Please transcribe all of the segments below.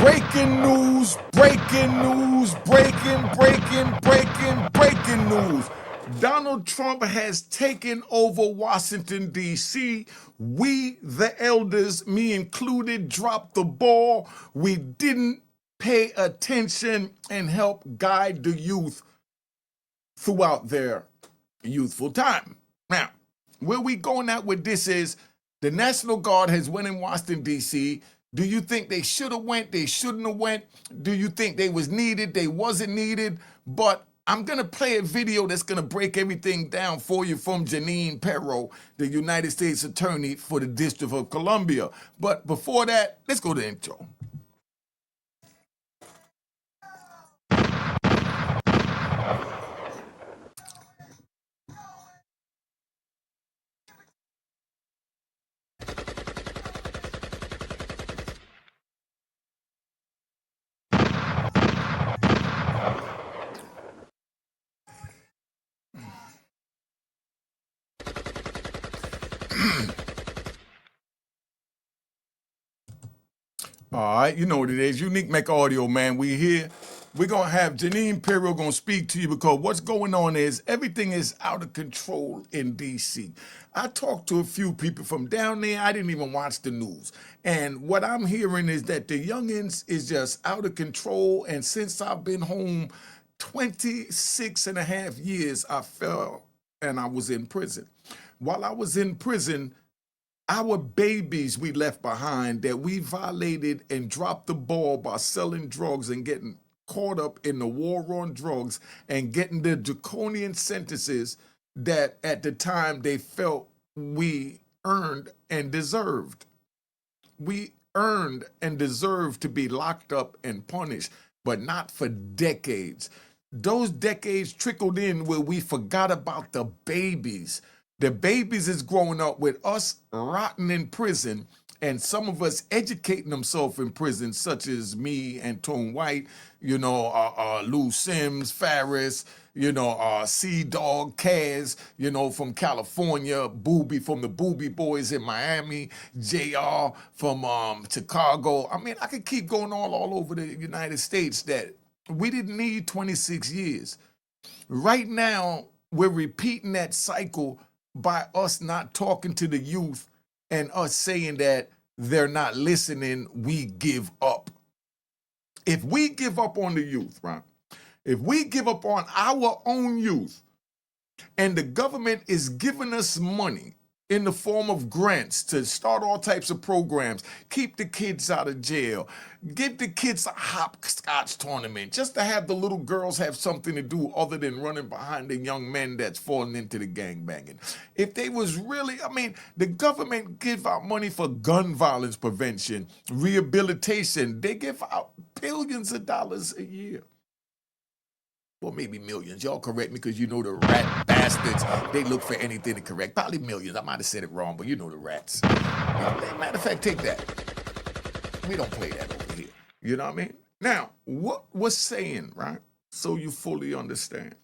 Breaking news, breaking news, breaking news. Donald Trump has taken over Washington, D.C. We, the elders, me included, dropped the ball. We didn't pay attention and help guide the youth throughout their youthful time. Now, where we going at with this is the National Guard has went in Washington, D.C. Do you think they should have went? They shouldn't have went? Do you think they was needed? They wasn't needed? But I'm going to play a video that's going to break everything down for you from Janine Perro, the United States Attorney for the District of Columbia. But before that, let's go to the intro. All right, you know what it is. Unique Mecca Audio, man. We here. We're going to have Janine Perro going to speak to you because what's going on is everything is out of control in D.C. I talked to a few people from down there. I didn't even watch the news. And what I'm hearing is that the youngins is just out of control. And since I've been home 26 and a half years, I fell and I was in prison. While I was in prison, our babies we left behind that we violated and dropped the ball by selling drugs and getting caught up in the war on drugs and getting the draconian sentences that at the time they felt we earned and deserved. We earned and deserved to be locked up and punished, but not for decades. Those decades trickled in where we forgot about the babies. The babies is growing up with us rotting in prison and some of us educating themselves in prison, such as me and Tone White, Lou Sims, Farris, C-Dog, Kaz, from California, Booby from the Booby Boys in Miami, JR from Chicago. I mean, I could keep going all over the United States that we didn't need 26 years. Right now, we're repeating that cycle by us not talking to the youth and us saying that they're not listening, we give up. If we give up on the youth, right? If we give up on our own youth and the government is giving us money in the form of grants to start all types of programs, keep the kids out of jail, give the kids a hopscotch tournament, just to have the little girls have something to do other than running behind the young men that's falling into the gangbanging. If they was really, the government give out money for gun violence prevention, rehabilitation. They give out billions of dollars a year. Well, maybe millions. Y'all correct me because you know the rat bastards. They look for anything to correct. Probably millions. I might have said it wrong, but you know the rats. Matter of fact, take that. We don't play that over here. You know what I mean? Now, what we're saying, right? So you fully understand.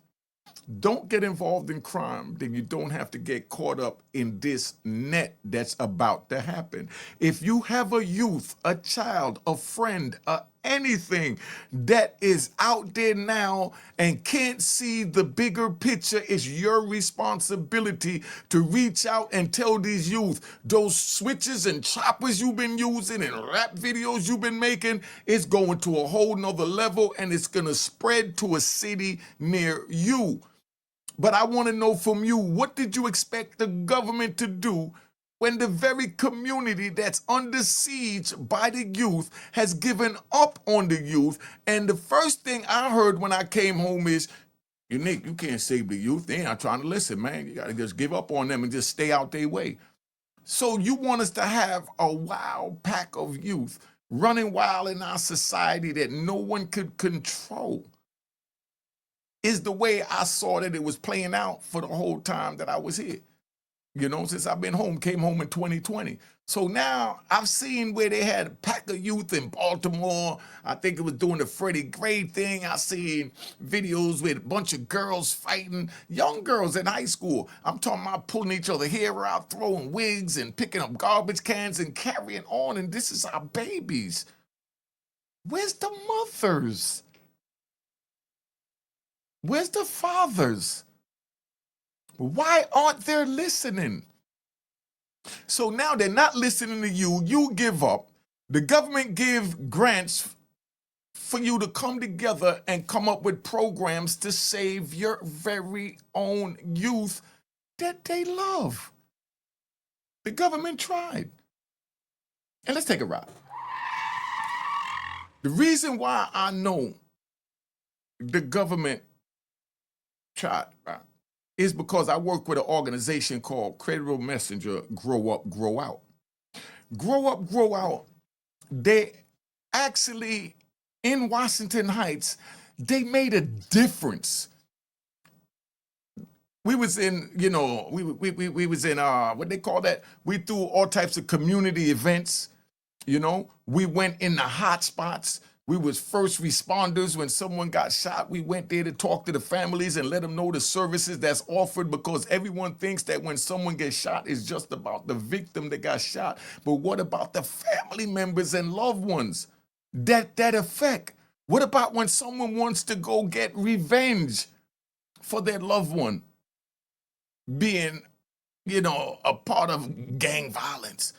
Don't get involved in crime, then you don't have to get caught up in this net that's about to happen. If you have a youth, a child, a friend, anything that is out there now and can't see the bigger picture, it's your responsibility to reach out and tell these youth those switches and choppers you've been using and rap videos you've been making is going to a whole nother level and it's going to spread to a city near you. But I want to know from you, what did you expect the government to do when the very community that's under siege by the youth has given up on the youth? And the first thing I heard when I came home is, Unique, you can't save the youth. They ain't not trying to listen, man. You got to just give up on them and just stay out their way. So you want us to have a wild pack of youth running wild in our society that no one could control. Is the way I saw that it was playing out for the whole time that I was here. Since I've been home, came home in 2020. So now I've seen where they had a pack of youth in Baltimore. I think it was doing the Freddie Gray thing. I seen videos with a bunch of girls fighting, young girls in high school. I'm talking about pulling each other hair out, throwing wigs and picking up garbage cans and carrying on. And this is our babies. Where's the mothers? Where's the fathers? Why aren't they listening? So now they're not listening to you. You give up. The government give grants for you to come together and come up with programs to save your very own youth that they love. The government tried. And let's take a ride. The reason why I know the government tried, right, is because I work with an organization called Credible Messenger, Grow Up, Grow Out. Grow Up, Grow Out, they actually, in Washington Heights, they made a difference. We was in, we was in, what they call that? We threw all types of community events, We went in the hot spots. We was first responders. When someone got shot, we went there to talk to the families and let them know the services that's offered, because everyone thinks that when someone gets shot, it's just about the victim that got shot. But what about the family members and loved ones that affect? What about when someone wants to go get revenge for their loved one being, a part of gang violence?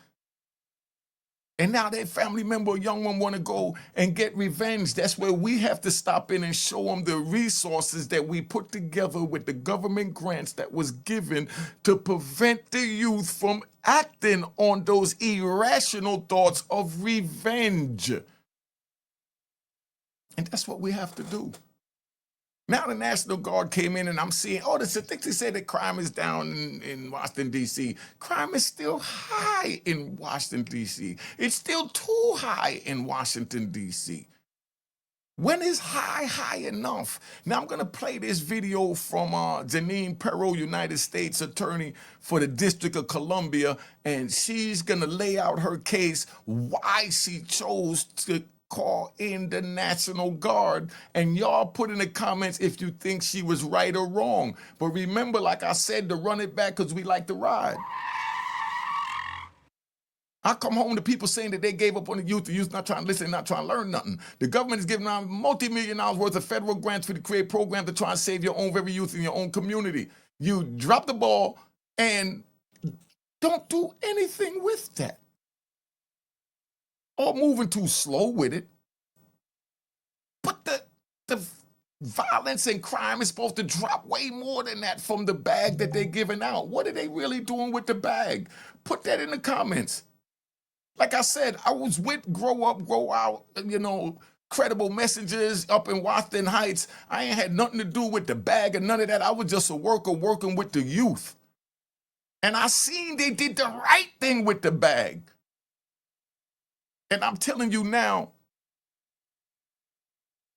And now that family member or young one want to go and get revenge. That's where we have to stop in and show them the resources that we put together with the government grants that was given to prevent the youth from acting on those irrational thoughts of revenge. And that's what we have to do. Now the National Guard came in and I'm seeing, the statistics say that crime is down in Washington, D.C. Crime is still high in Washington, D.C. It's still too high in Washington, D.C. When is high enough? Now I'm going to play this video from Janine Perro, United States Attorney for the District of Columbia, and she's going to lay out her case, why she chose to call in the National Guard. And y'all put in the comments if you think she was right or wrong. But remember, like I said, to run it back because we like to ride. I come home to people saying that they gave up on the youth not trying to listen, not trying to learn nothing. The government is giving out multi-million dollars worth of federal grants for to create programs to try and save your own very youth in your own community. You drop the ball and don't do anything with that. Or moving too slow with it. But the violence and crime is supposed to drop way more than that from the bag that they're giving out. What are they really doing with the bag? Put that in the comments. Like I said, I was with Grow Up, Grow Out, Credible Messengers up in Washington Heights. I ain't had nothing to do with the bag and none of that. I was just a worker working with the youth. And I seen they did the right thing with the bag. And I'm telling you now,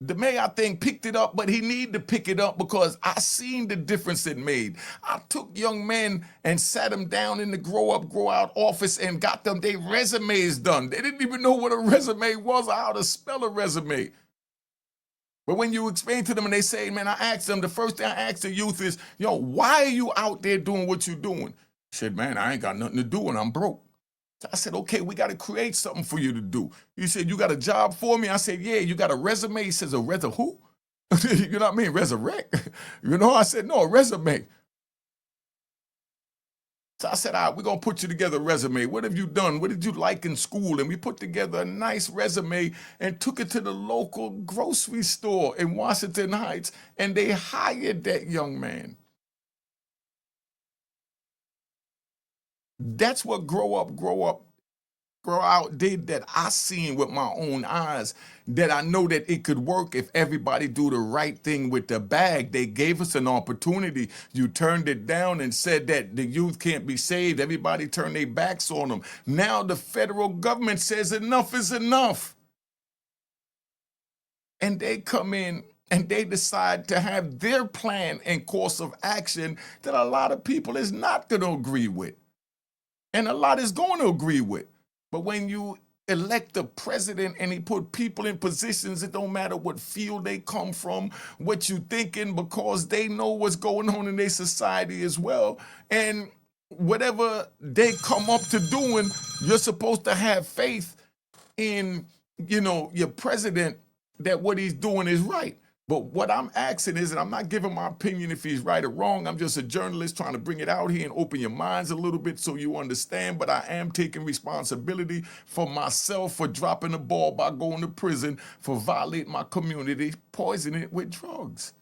the mayor, I think, picked it up, but he needed to pick it up because I seen the difference it made. I took young men and sat them down in the Grow Up, Grow Out office and got them their resumes done. They didn't even know what a resume was or how to spell a resume. But when you explain to them and they say, man, I asked them, the first thing I asked the youth is, why are you out there doing what you're doing? He said, man, I ain't got nothing to do and I'm broke. I said, okay, we got to create something for you to do. He said, you got a job for me? I said, yeah. You got a resume? He says, a who? You know what I mean? Resurrect. I said, no, a resume. So I said, all right, we're going to put you together a resume. What have you done? What did you like in school? And we put together a nice resume and took it to the local grocery store in Washington Heights, and they hired that young man. That's what Grow Up, Grow Out did that I seen with my own eyes, that I know that it could work if everybody do the right thing with the bag. They gave us an opportunity. You turned it down and said that the youth can't be saved. Everybody turned their backs on them. Now the federal government says enough is enough. And they come in and they decide to have their plan and course of action that a lot of people is not going to agree with. And a lot is going to agree with. But when you elect a president and he put people in positions, it don't matter what field they come from, what you thinking, because they know what's going on in their society as well. And whatever they come up to doing, you're supposed to have faith in your president that what he's doing is right. But what I'm asking is, and I'm not giving my opinion if he's right or wrong, I'm just a journalist trying to bring it out here and open your minds a little bit so you understand, but I am taking responsibility for myself for dropping the ball by going to prison for violating my community, poisoning it with drugs.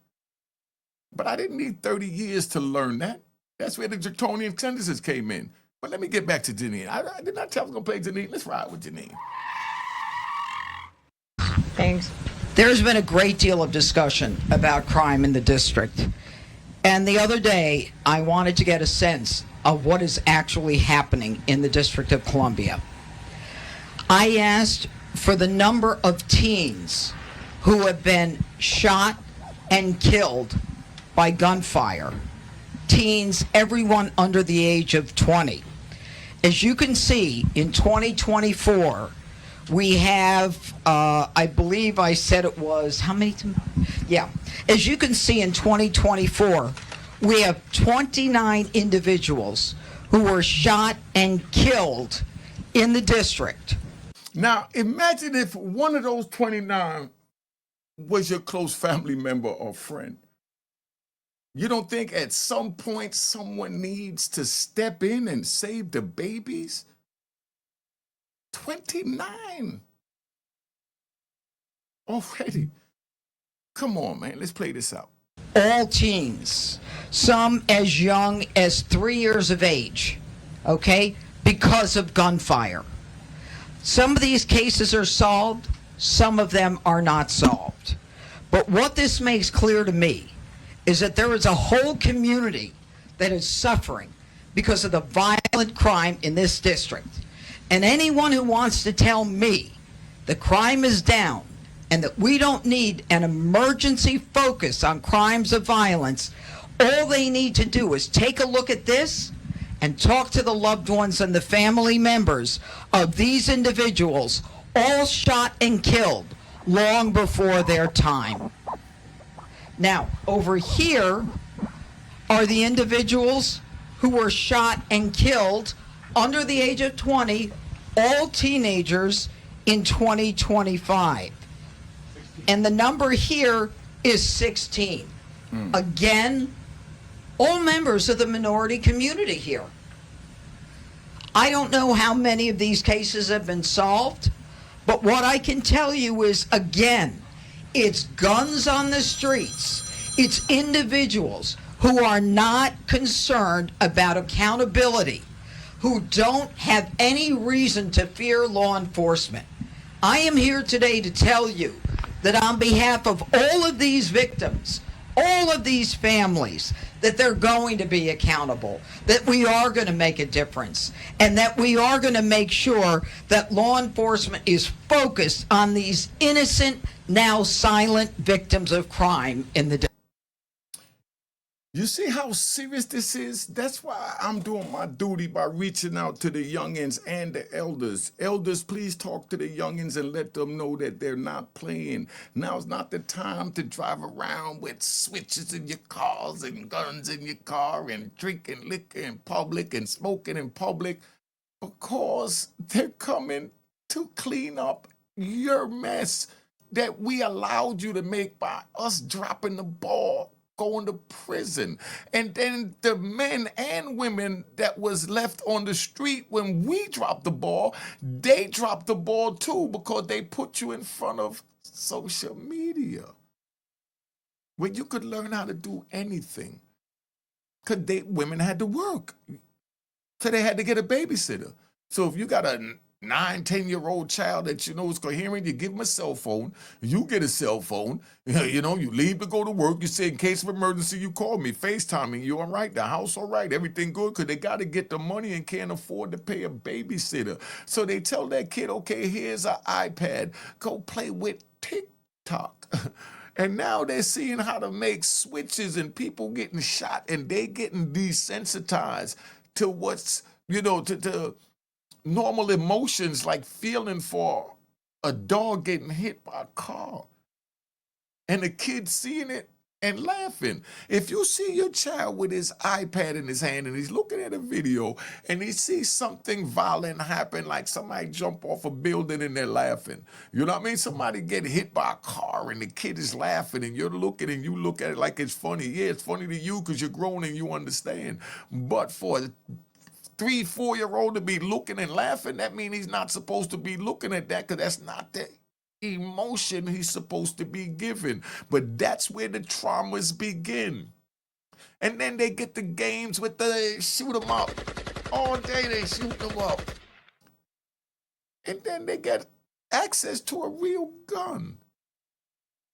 But I didn't need 30 years to learn that. That's where the draconian sentences came in. But let me get back to Janine. I did not tell I was going to play Janine. Let's ride with Janine. Thanks. There's been a great deal of discussion about crime in the district. And the other day, I wanted to get a sense of what is actually happening in the District of Columbia. I asked for the number of teens who have been shot and killed by gunfire. Teens, everyone under the age of 20. As you can see, in 2024, we have, I believe I said it was, how many? Yeah. As you can see in 2024, we have 29 individuals who were shot and killed in the district. Now, imagine if one of those 29 was your close family member or friend. You don't think at some point someone needs to step in and save the babies? 29 already. Come on, man. Let's play this out. All teens, some as young as 3 years of age, okay, because of gunfire. Some of these cases are solved, some of them are not solved. But what this makes clear to me is that there is a whole community that is suffering because of the violent crime in this district. And anyone who wants to tell me the crime is down and that we don't need an emergency focus on crimes of violence, all they need to do is take a look at this and talk to the loved ones and the family members of these individuals, all shot and killed long before their time. Now, over here are the individuals who were shot and killed under the age of 20, all teenagers in 2025. And the number here is 16. Again, all members of the minority community here. I don't know how many of these cases have been solved, but what I can tell you is, again, it's guns on the streets. It's individuals who are not concerned about accountability, who don't have any reason to fear law enforcement. I am here today to tell you that on behalf of all of these victims, all of these families, that they're going to be accountable, that we are going to make a difference, and that we are going to make sure that law enforcement is focused on these innocent, now silent victims of crime in the. You see how serious this is? That's why I'm doing my duty by reaching out to the youngins and the elders. Elders, please talk to the youngins and let them know that they're not playing. Now's not the time to drive around with switches in your cars and guns in your car and drinking liquor in public and smoking in public, because they're coming to clean up your mess that we allowed you to make by us dropping the ball, going to prison. And then the men and women that was left on the street when we dropped the ball, they dropped the ball too, because they put you in front of social media where you could learn how to do anything. Because women had to work. So they had to get a babysitter. So if you got a 9-10-year-old child that you know is coherent, you give them a cell phone, you get a cell phone, you leave to go to work, you say in case of emergency you call me, FaceTiming, you all right, the house all right, everything good, because they got to get the money and can't afford to pay a babysitter. So they tell that kid, okay, here's an iPad, go play with TikTok. And now they're seeing how to make switches and people getting shot and they getting desensitized to what's, to normal emotions like feeling for a dog getting hit by a car. And the kid seeing it and laughing. If you see your child with his iPad in his hand and he's looking at a video and he sees something violent happen, like somebody jump off a building and they're laughing. You know what I mean? Somebody get hit by a car and the kid is laughing and you're looking and you look at it like it's funny. Yeah, it's funny to you because you're grown and you understand. But for a 3-4-year-old to be looking and laughing, that means he's not supposed to be looking at that because that's not the emotion he's supposed to be given. But that's where the traumas begin. And then they get the games with the shoot 'em up. All day they shoot them up. And then they get access to a real gun.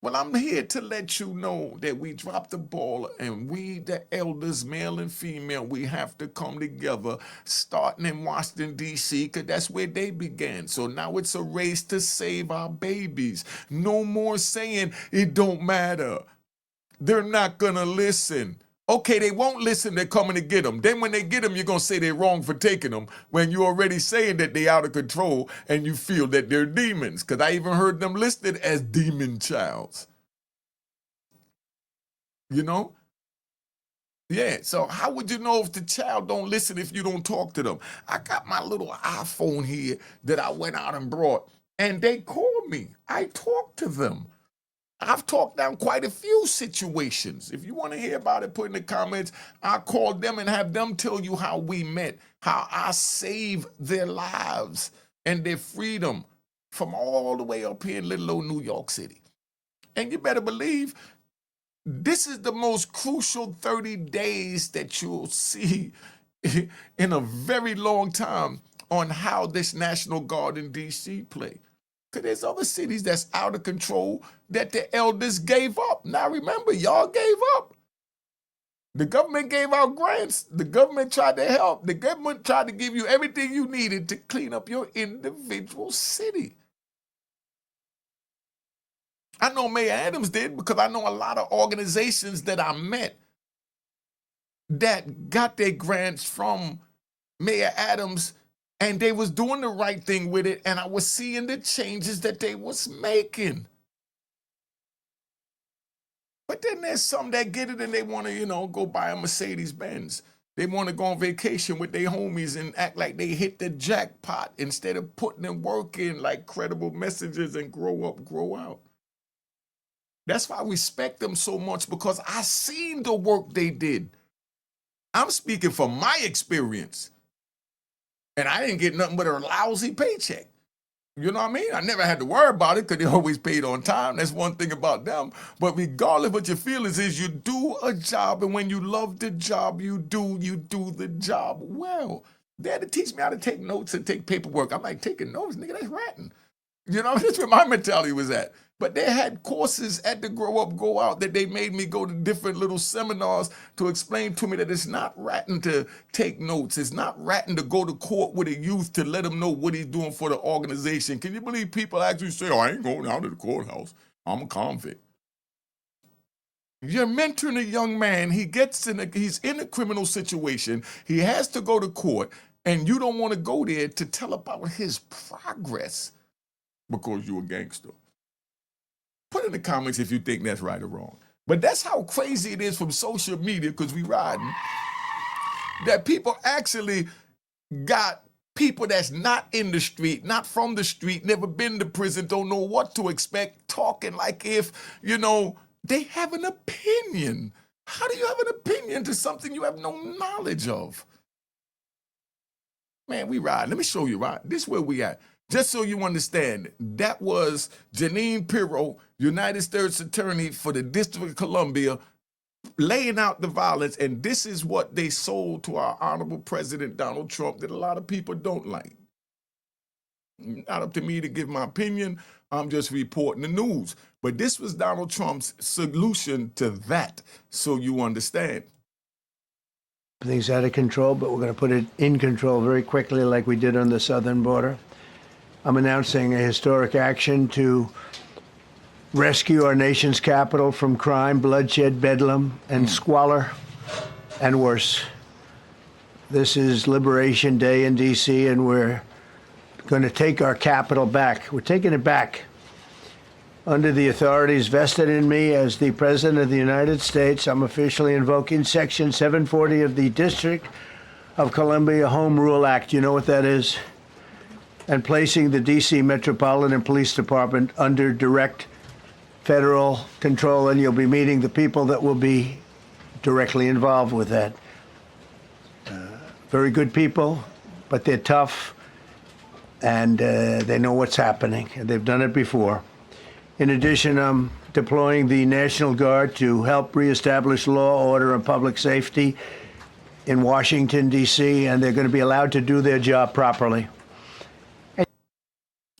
Well, I'm here to let you know that we dropped the ball and we, the elders, male and female, we have to come together, starting in Washington, D.C., because that's where they began. So now it's a race to save our babies. No more saying it don't matter. They're not going to listen. Okay, they won't listen, they're coming to get them. Then when they get them, you're going to say they're wrong for taking them when you're already saying that they're out of control and you feel that they're demons. Because I even heard them listed as demon childs. You know? Yeah, so how would you know if the child don't listen if you don't talk to them? I got my little iPhone here that I went out and brought, and they called me. I talked to them. I've talked down quite a few situations. If you want to hear about it, put in the comments. I called them and have them tell you how we met, how I saved their lives and their freedom from all the way up here in little old New York City. And you better believe this is the most crucial 30 days that you'll see in a very long time on how this National Guard in D.C. play. Because there's other cities that's out of control that the elders gave up. Now remember, y'all gave up. The government gave out grants. The government tried to help. The government tried to give you everything you needed to clean up your individual city. I know Mayor Adams did because I know a lot of organizations that I met that got their grants from Mayor Adams, and they was doing the right thing with it, and I was seeing the changes that they was making. But then there's some that get it and they want to, go buy a Mercedes Benz. They want to go on vacation with their homies and act like they hit the jackpot instead of putting in work in like credible messages and grow up, grow out. That's why I respect them so much, because I seen the work they did. I'm speaking from my experience. And I didn't get nothing but a lousy paycheck. You know what I mean? I never had to worry about it because they always paid on time. That's one thing about them. But regardless of what your feelings is, you do a job. And when you love the job you do the job well. They had to teach me how to take notes and take paperwork. I'm like, taking notes? Nigga, that's ratting. That's where my mentality was at. But they had courses at the Grow Up, Go Out that they made me go to different little seminars to explain to me that it's not ratting to take notes. It's not ratting to go to court with a youth to let him know what he's doing for the organization. Can you believe people actually say, I ain't going out to the courthouse. I'm a convict. You're mentoring a young man. He's in a criminal situation. He has to go to court, and you don't want to go there to tell about his progress because you're a gangster. Put in the comments if you think that's right or wrong. But that's how crazy it is from social media, because we riding, that people actually got people that's not in the street, not from the street, never been to prison, don't know what to expect, talking like if, they have an opinion. How do you have an opinion to something you have no knowledge of? Man, we ride. Let me show you, right? This is where we at. Just so you understand, that was Janine Perro, United States Attorney for the District of Columbia, laying out the violence, and this is what they sold to our honorable President Donald Trump that a lot of people don't like. Not up to me to give my opinion, I'm just reporting the news. But this was Donald Trump's solution to that, so you understand. Everything's out of control, but we're going to put it in control very quickly like we did on the southern border. I'm announcing a historic action to rescue our nation's capital from crime, bloodshed, bedlam, and squalor, and worse. This is Liberation Day in D.C., and we're going to take our capital back. We're taking it back. Under the authorities vested in me as the President of the United States, I'm officially invoking Section 740 of the District of Columbia Home Rule Act. You know what that is? And placing the D.C. Metropolitan Police Department under direct federal control, and you'll be meeting the people that will be directly involved with that. Very good people, but they're tough, and they know what's happening, and they've done it before. In addition, I'm deploying the National Guard to help reestablish law, order, and public safety in Washington, D.C., and they're going to be allowed to do their job properly.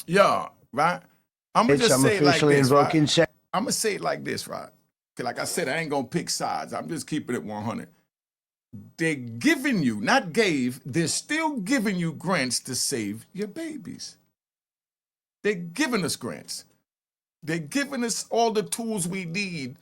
Yeah, right? I'm going to just I'm say it like officially this, invoking right? I'm going to say it like this, right? 'Cause like I said, I ain't going to pick sides. I'm just keeping it 100. They're giving you, not gave, they're still giving you grants to save your babies. They're giving us grants. They're giving us all the tools we need,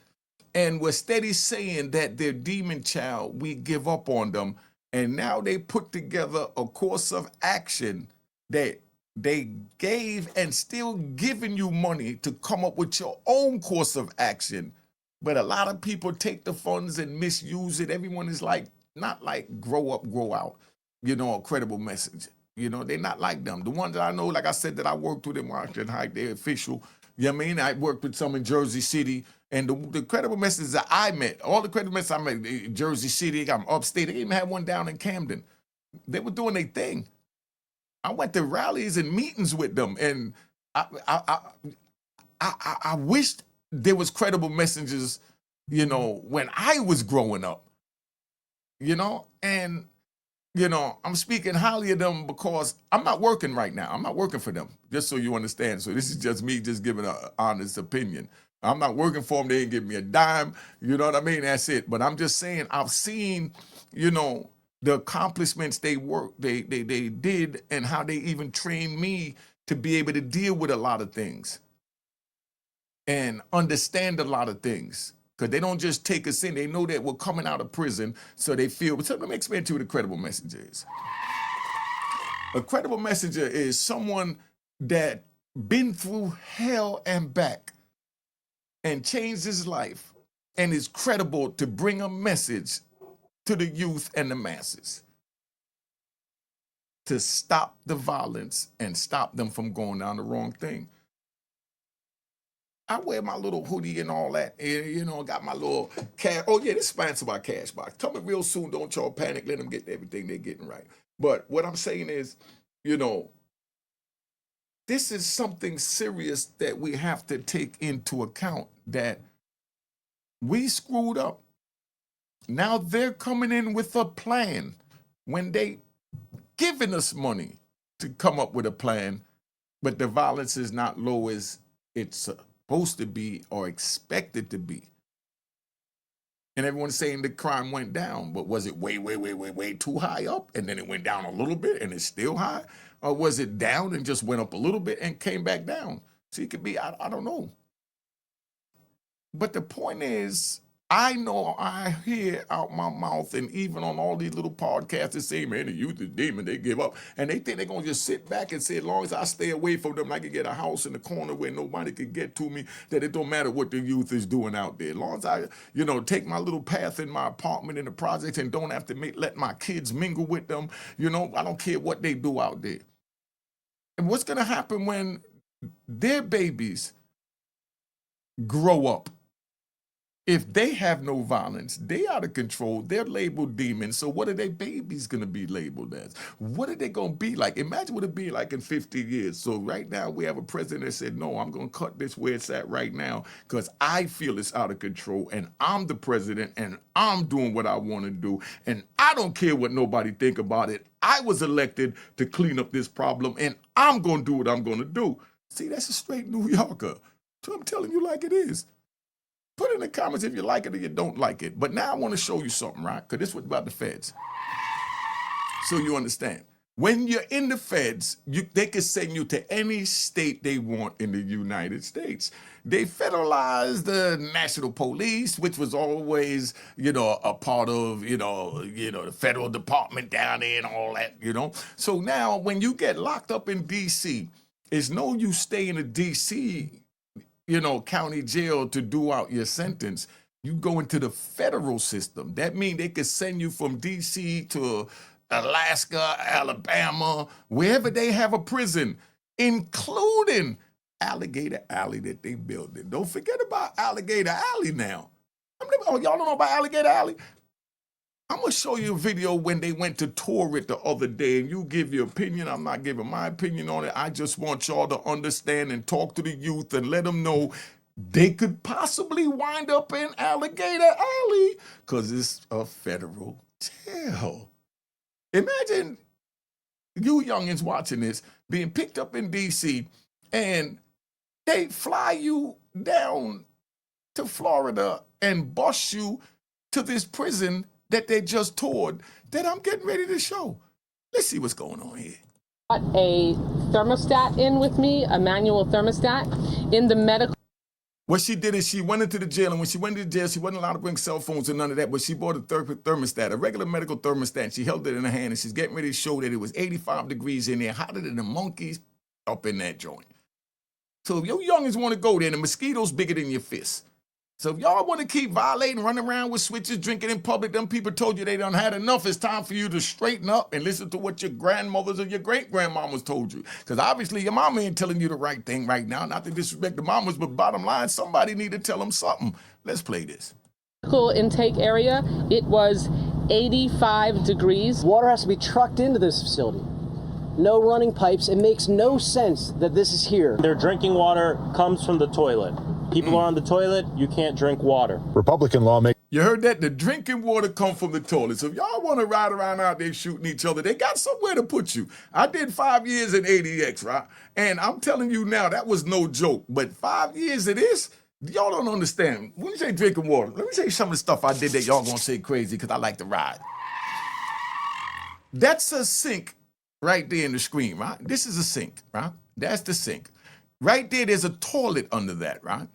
and we're steady saying that their demon child, we give up on them. And now they put together a course of action that they gave and still giving you money to come up with your own course of action. But a lot of people take the funds and misuse it. Everyone is like, not like grow up, grow out, you know, a credible message. You know, they're not like them. The ones that I know, like I said, that I worked with in Washington Heights, they're official. You know what I mean? I worked with some in Jersey City, and the credible messages that I met, all the credible messages I met, Jersey City, I'm upstate, they even had one down in Camden. They were doing their thing. I went to rallies and meetings with them, and I wished there was credible messages, you know, when I was growing up, you know, and you know, I'm speaking highly of them because I'm not working right now. I'm not working for them, just so you understand. So this is just me just giving an honest opinion. I'm not working for them. They ain't give me a dime. You know what I mean? That's it. But I'm just saying, I've seen, you know, the accomplishments they did, and how they even trained me to be able to deal with a lot of things and understand a lot of things. Because they don't just take us in. They know that we're coming out of prison, so they feel. So let me explain to you what a credible messenger is. A credible messenger is someone that been through hell and back and changed his life and is credible to bring a message to the youth and the masses to stop the violence and stop them from going down the wrong thing. I wear my little hoodie and all that, and, you know, got my little cash. Oh yeah, this is sponsored by Cashbox. Coming real soon. Don't y'all panic. Let them get everything they're getting right. But what I'm saying is, you know, this is something serious that we have to take into account, that we screwed up. Now they're coming in with a plan when they giving us money to come up with a plan, but the violence is not low as it's supposed to be or expected to be. And everyone's saying the crime went down, but was it way too high up, and then it went down a little bit and it's still high? Or was it down and just went up a little bit and came back down? See, it could be, I don't know. But the point is, I know I hear out my mouth, and even on all these little podcasts, they say, man, the youth is demon, they give up. And they think they're going to just sit back and say, as long as I stay away from them, I can get a house in the corner where nobody can get to me, that it don't matter what the youth is doing out there. As long as I, you know, take my little path in my apartment in the projects and don't have to let my kids mingle with them, you know, I don't care what they do out there. And what's going to happen when their babies grow up? If they have no violence, they out of control, they're labeled demons. So what are their babies going to be labeled as? What are they going to be like? Imagine what it'd be like in 50 years. So right now we have a president that said, no, I'm going to cut this where it's at right now because I feel it's out of control, and I'm the president and I'm doing what I want to do, and I don't care what nobody think about it. I was elected to clean up this problem, and I'm going to do what I'm going to do. See, that's a straight New Yorker. So I'm telling you like it is. Put in the comments if you like it or you don't like it. But now I want to show you something, right? Because this is about the feds. So you understand. When you're in the feds, they can send you to any state they want in the United States. They federalized the National Police, which was always, you know, a part of, you know, the federal department down there and all that, you know. So now when you get locked up in D.C., it's no use staying in D.C., county jail to do out your sentence. You go into the federal system. That means they could send you from D.C. to Alaska, Alabama, wherever they have a prison, including Alligator Alley that they built. Don't forget about Alligator Alley now. Y'all don't know about Alligator Alley? I'm going to show you a video when they went to tour it the other day, and you give your opinion. I'm not giving my opinion on it. I just want y'all to understand and talk to the youth and let them know they could possibly wind up in Alligator Alley because it's a federal jail. Imagine you youngins watching this being picked up in D.C. and they fly you down to Florida and bus you to this prison that they just toured that I'm getting ready to show. Let's see what's going on here. Got a thermostat in with me, a manual thermostat in the medical. What she did is she went into the jail, and when she went into the jail, she wasn't allowed to bring cell phones and none of that, but she bought a thermostat, a regular medical thermostat, and she held it in her hand, and she's getting ready to show that it was 85 degrees in there, hotter than the monkeys up in that joint. So if your youngins want to go there, the mosquitoes bigger than your fist. So if y'all want to keep violating, running around with switches, drinking in public, them people told you they done had enough. It's time for you to straighten up and listen to what your grandmothers or your great-grandmamas told you. Because obviously your mama ain't telling you the right thing right now. Not to disrespect the mamas, but bottom line, somebody need to tell them something. Let's play this. Intake area, it was 85 degrees. Water has to be trucked into this facility. No running pipes. It makes no sense that this is here. Their drinking water comes from the toilet. People are on the toilet, you can't drink water. Republican lawmakers. You heard that? The drinking water come from the toilet. So if y'all want to ride around out there shooting each other, they got somewhere to put you. I did 5 years in ADX, right? And I'm telling you now, that was no joke. But 5 years of this, y'all don't understand. When you say drinking water, let me tell you some of the stuff I did that y'all gonna say crazy because I like to ride. That's a sink right there in the screen, right? This is a sink, right? That's the sink. Right there, there's a toilet under that, right?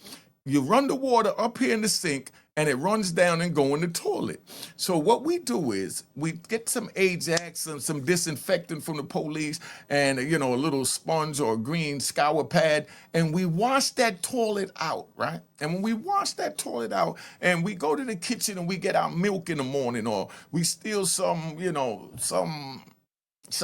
You run the water up here in the sink, and it runs down and go in the toilet. So what we do is we get some Ajax and some disinfectant from the police and, a little sponge or a green scour pad, and we wash that toilet out, right? And when we wash that toilet out and we go to the kitchen and we get our milk in the morning, or we steal some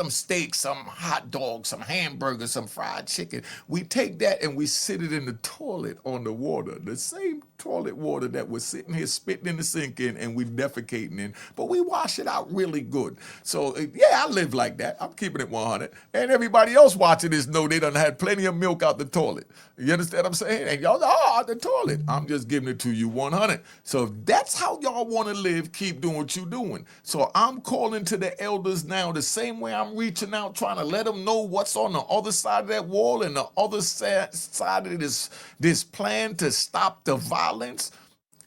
steak, some hot dog, some hamburger, some fried chicken. We take that and we sit it in the toilet on the water, the same toilet water that we're sitting here spitting in the sink in and we defecating in, but we wash it out really good. So yeah, I live like that. I'm keeping it 100. And everybody else watching this know they done had plenty of milk out the toilet. You understand what I'm saying? And y'all, out the toilet. I'm just giving it to you 100. So if that's how y'all want to live, keep doing what you're doing. So I'm calling to the elders now the same way I'm reaching out, trying to let them know what's on the other side of that wall and the other side of this plan to stop the violence,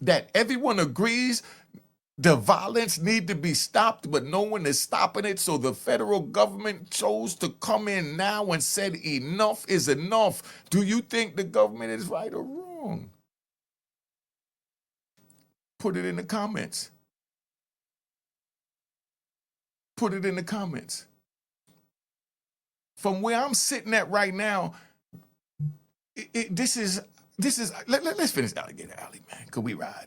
that everyone agrees the violence need to be stopped, but no one is stopping it. So the federal government chose to come in now and said enough is enough. Do you think the government is right or wrong? Put it in the comments. Put it in the comments. From where I'm sitting at right now, this is. Let's finish Alligator Alley, man. Could we ride?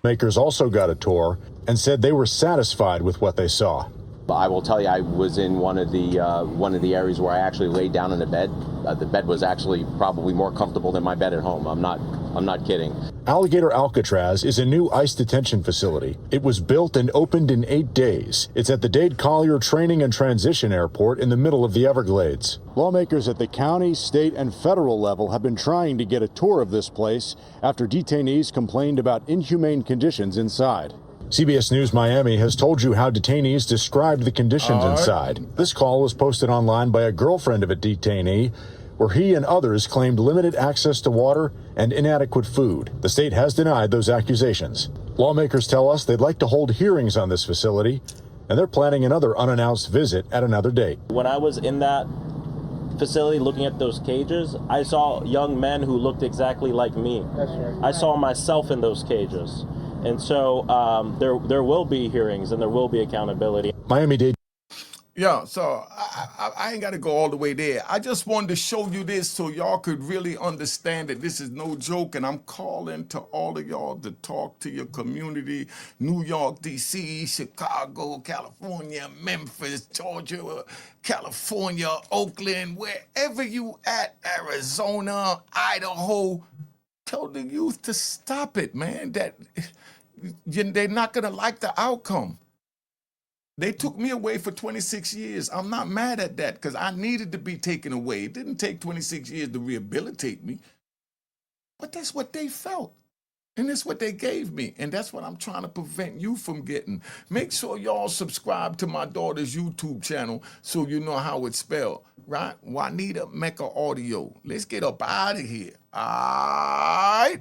Makers also got a tour and said they were satisfied with what they saw. I will tell you, I was in one of the areas where I actually laid down in a bed. The bed was actually probably more comfortable than my bed at home. I'm not kidding. Alligator Alcatraz is a new ICE detention facility. It was built and opened in 8 days. It's at the Dade Collier Training and Transition Airport in the middle of the Everglades. Lawmakers at the county, state, and federal level have been trying to get a tour of this place after detainees complained about inhumane conditions inside. CBS News Miami has told you how detainees described the conditions inside. This call was posted online by a girlfriend of a detainee, where he and others claimed limited access to water and inadequate food. The state has denied those accusations. Lawmakers tell us they'd like to hold hearings on this facility, and they're planning another unannounced visit at another date. When I was in that facility looking at those cages, I saw young men who looked exactly like me. That's right. I saw myself in those cages. And so there will be hearings and there will be accountability. Miami-Dade. Yeah, so I ain't got to go all the way there. I just wanted to show you this so y'all could really understand that this is no joke. And I'm calling to all of y'all to talk to your community: New York, D.C., Chicago, California, Memphis, Georgia, California, Oakland, wherever you at, Arizona, Idaho. Tell the youth to stop it, man. That they're not gonna like the outcome. They took me away for 26 years. I'm not mad at that because I needed to be taken away. It didn't take 26 years to rehabilitate me, but that's what they felt. And that's what they gave me. And that's what I'm trying to prevent you from getting. Make sure y'all subscribe to my daughter's YouTube channel so you know how it's spelled, right? Juanita Mecca Audio. Let's get up out of here. All right.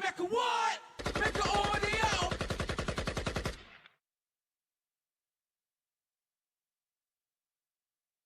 Mecca what?